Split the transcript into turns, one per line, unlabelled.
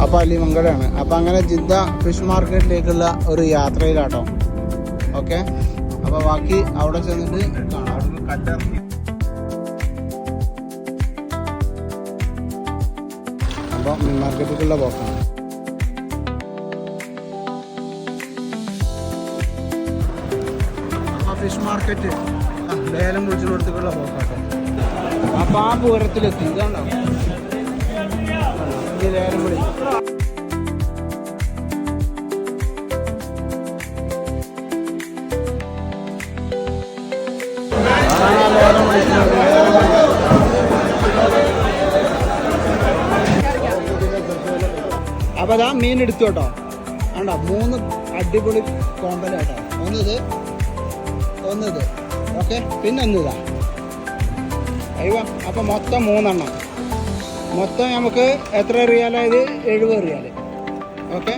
അപ്പോൾ അലിമങ്കടാണ്. അപ്പോൾ അങ്ങനെ ജിദ്ദ ഫിഷ് മാർക്കറ്റിലേക്കുള്ള ഒരു യാത്രയിലാട്ടോ. ഓക്കെ, അപ്പോൾ ബാക്കി അവിടെ ചെന്നിട്ട് കാണാം. അവിടെ കല്ലിറങ്ങി അപ്പോൾ മീൻ മാർക്കറ്റിലേക്കുള്ള പോക്കാണ്. അപ്പോൾ ഫിഷ് മാർക്കറ്റ് ലേലം വിളിച്ചിടത്തേക്കുള്ള പോക്കാട്ടോ. അപ്പോൾ ആ പൂരത്തിലെത്തി. ഇതാണോ ലേലം വിളി. അപ്പോൾ അതാ മീൻ എടുത്തു കേട്ടോ. ആണ്ടോ 3 അടിപൊളി കോമ്പല കേട്ടോ. ഒന്നിത് ഓക്കെ, പിന്നെ ഒന്നിതാ. അയ്യോ, അപ്പോൾ മൊത്തം 3 എണ്ണം. മൊത്തം നമുക്ക് എത്ര റിയാലായത്? 70 റിയാൽ. ഓക്കെ.